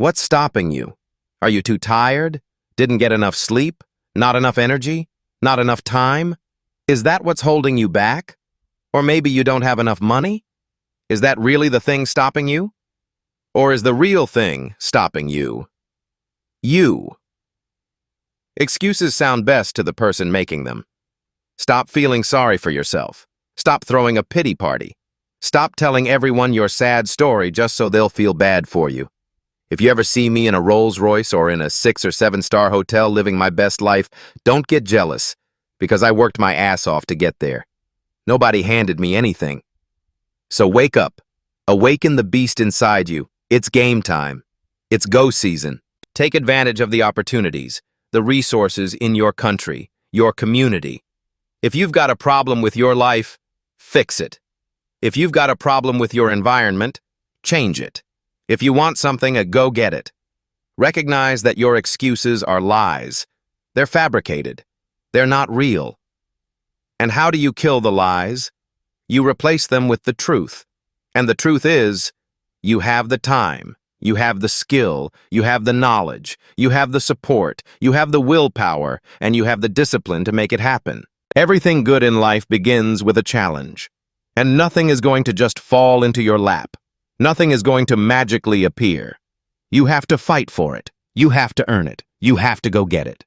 What's stopping you? Are you too tired? Didn't get enough sleep? Not enough energy? Not enough time? Is that what's holding you back? Or maybe you don't have enough money? Is that really the thing stopping you? Or is the real thing stopping you? You. Excuses sound best to the person making them. Stop feeling sorry for yourself. Stop throwing a pity party. Stop telling everyone your sad story just so they'll feel bad for you. If you ever see me in a Rolls Royce or in a 6- or 7-star hotel living my best life, don't get jealous, because I worked my ass off to get there. Nobody handed me anything. So wake up. Awaken the beast inside you. It's game time. It's go season. Take advantage of the opportunities, the resources in your country, your community. If you've got a problem with your life, fix it. If you've got a problem with your environment, change it. If you want something, go get it. Recognize that your excuses are lies. They're fabricated. They're not real. And how do you kill the lies? You replace them with the truth. And the truth is, you have the time, you have the skill, you have the knowledge, you have the support, you have the willpower, and you have the discipline to make it happen. Everything good in life begins with a challenge. And nothing is going to just fall into your lap. Nothing is going to magically appear. You have to fight for it. You have to earn it. You have to go get it.